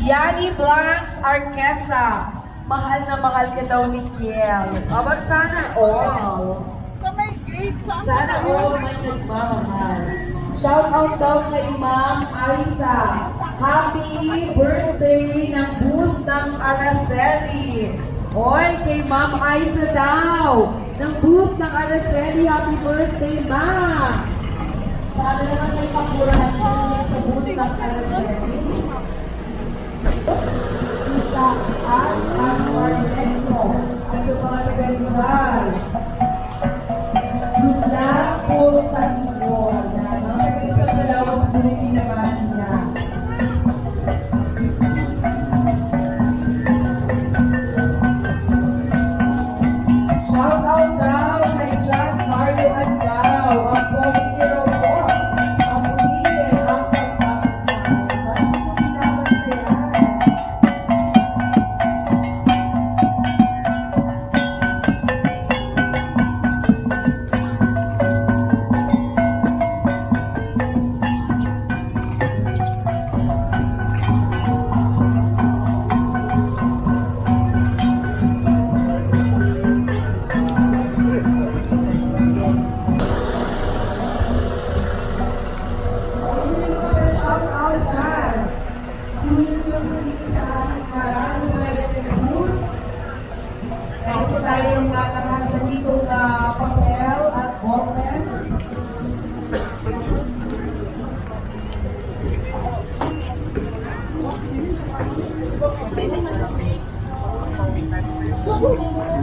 Yani Blanche Arquesa. Mahal na mahal ka daw ni Kiel. Aba, sana all. Sana all may nagmamahal. Shout out daw kay Ma'am Aiza. Happy birthday ng booth ng Araceli. Oy, kay Ma'am Aiza daw. Ng booth ng Araceli. Happy birthday, Ma'am. Sana naman may pakurahan siya sa booth ng Araceli. Isa at ang Marleno. Ito mga nagaliwan. Good luck po sa inyo. Mga sa Palawas na pinabati niya. Shout out daw kay John Carlo Andao. Ang pumikiro po. Ang pumikir ang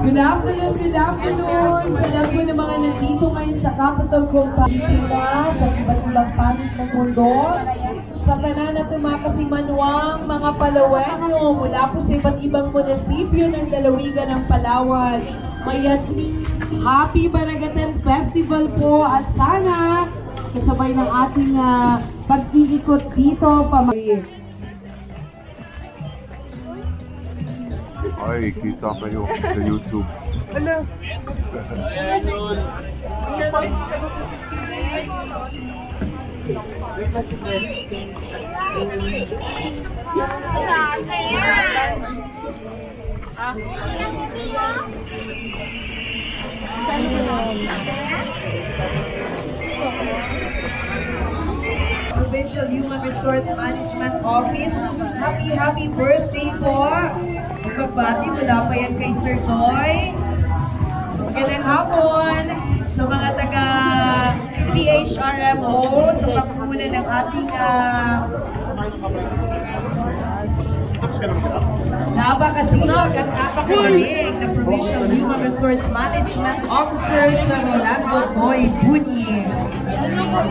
Good afternoon, good afternoon. Sila po ng mga nandito ngayon sa Capital Company sa iba't ibang panig ng mundo. Sa tanan at mga kasimanuang mga Palawenyo mula po sa iba't ibang munisipyo ng lalawigan ng Palawan. Mayat Happy Baragatan Festival po at sana kasabay ng ating pag-iikot dito Ay, kita kayo sa YouTube. Hello. Provincial Human Resource Management Office. Happy birthday po. Pagbati mula pa yan kay Sir Doy. Magandang hapon sa mga taga PHRMO sa pagmumuna ng ating napakasinag at napakagaling na Provincial Human Resource Management Officer sa Rolando Doy Bunyi.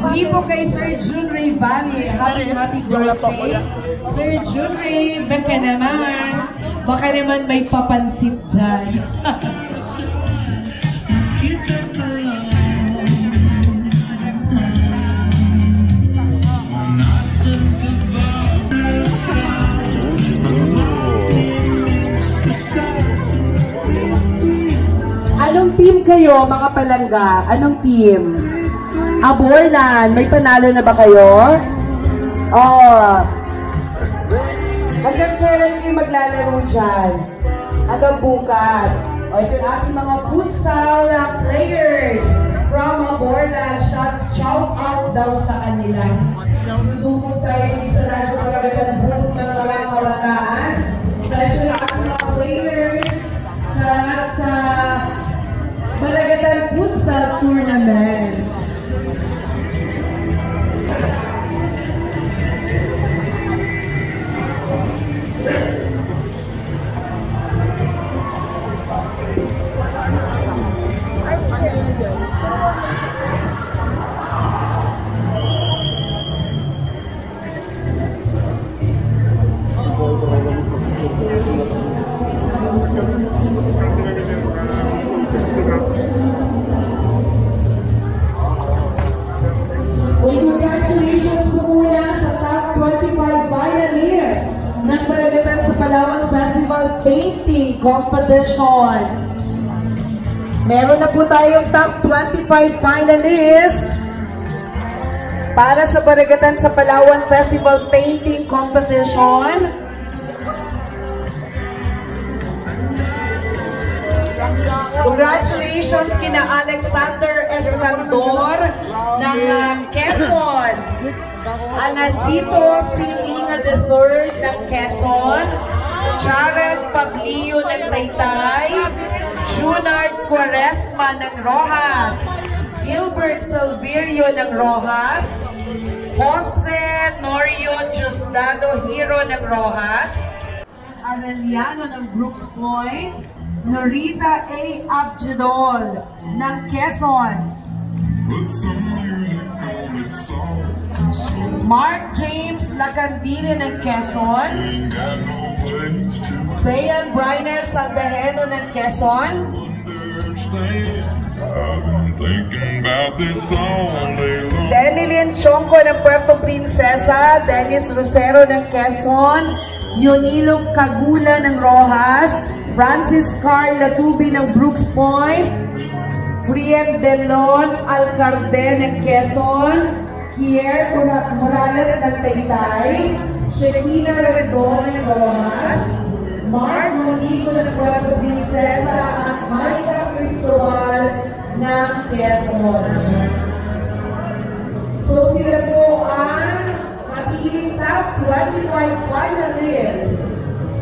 Hindi po kay Sir Junray Valle. Happy birthday. Sir Junray, baka naman may papansit dyan. Anong team kayo, mga palangga? Anong team? Aborlan, may panalo na ba kayo? Oh. Hanggang kailan kayo maglalaro dyan? Hanggang bukas. O ito yung ating mga futsal players from Aborlan. Shout out daw sa kanila. Dudukog tayo sa radyo Baragatan Booth ng mga kabataan. Especially ating mga players sa Baragatan Futsal Tournament. Congratulations po muna sa top 25 finalists ng Baragatan sa Palawan Festival Painting Competition. Meron na po tayong top 25 finalists para sa Baragatan sa Palawan Festival Painting Competition. Congratulations kina Alexander Escandor ng Quezon. Anacito Silinga III ng Quezon. Jared Pablio ng Taytay. Junard Quaresma ng Rojas. Gilbert Salverio ng Rojas. Jose Norio Diosdado Hero ng Rojas. Arellano ng Brooks Point. Norita A. Abjadol ng Quezon. Mark James Lacandile ng Quezon. Sayan Briner Saldaheno ng Quezon. Denilyn Chongco ng Puerto Princesa. Dennis Rosero ng Quezon. Yunilong Cagula ng Rojas. Francis Carl Latubi ng Brooks Point. Frien Delon Alcarde ng Quezon. Kier Morales ng Taytay. Shekinah Redon ng Rojas. Mark Monico ng Puerto Princesa at Maika Cristobal ng Quezon. So sila po ang napiling top 25 finalists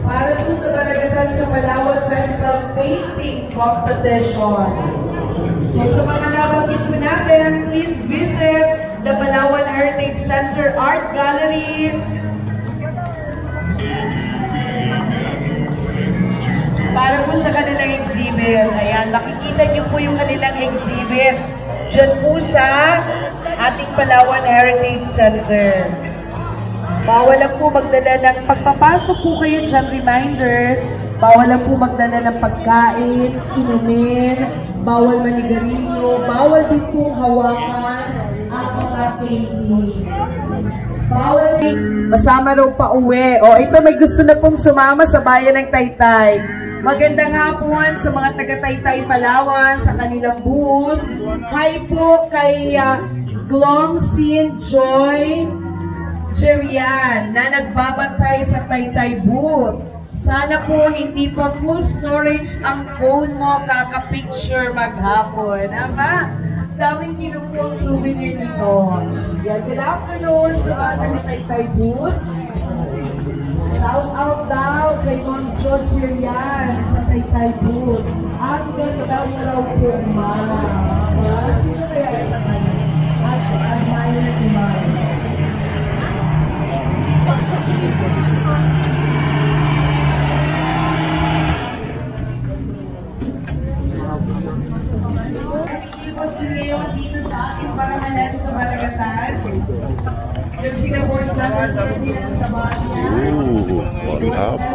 para po sa Baragatan sa Palawan Festival Painting Competition. So sa mga nabanggit po natin, please visit the Palawan Heritage Center Art Gallery. Para po sa kanilang exhibit. Ayan, makikita niyo po yung kanilang exhibit dyan po sa ating Palawan Heritage Center. Bawal lang po magdala ng, pagpapasok po kayo dyan, reminders, bawal lang po magdala ng pagkain, inumin, bawal manigarilyo, bawal din pong hawakan ang mga paintings. Bawal din, masama raw pa uwi. O ito, may gusto na pong sumama sa bayan ng Taytay. Magandang hapon sa mga taga-Taytay Palawan sa kanilang booth. Hi po kay Glomsin Joy Jerian na nagbabantay sa Taytay booth. Sana po hindi pa full storage ang phone mo kaka-picture maghapon. Ama, daming kinukuha souvenir nito. Yan, good afternoon sa mga taga-Taytay booth. Shout out daw kay Ma'am George Jerian sa Taytay booth. Ang ganda mo raw po, Ma. Sino kaya ito tayo? Admire ni Ma. Ikot din ngayon dito sa ating parangalan sa Baragatan. Yung sinabord namin Ferdinand Sabania. Matapa.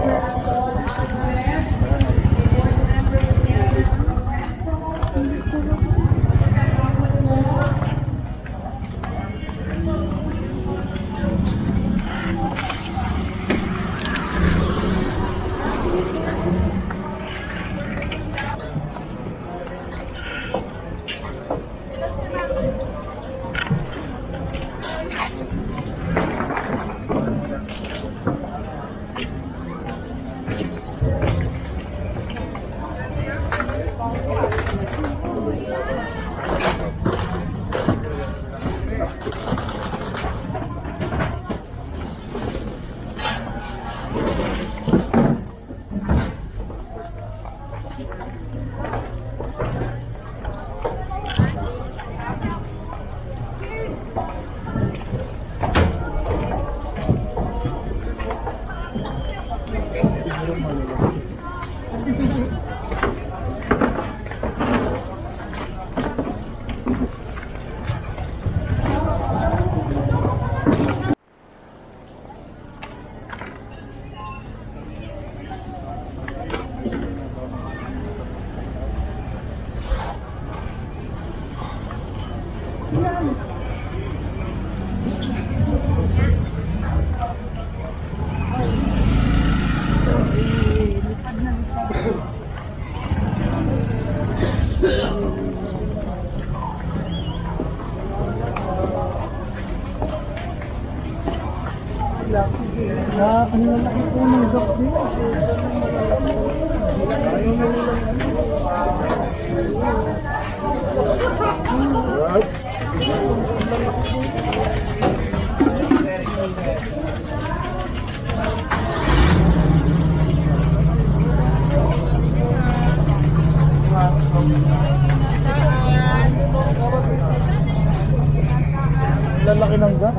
Ang lalaki po ng dog din. Lalaki ng gas.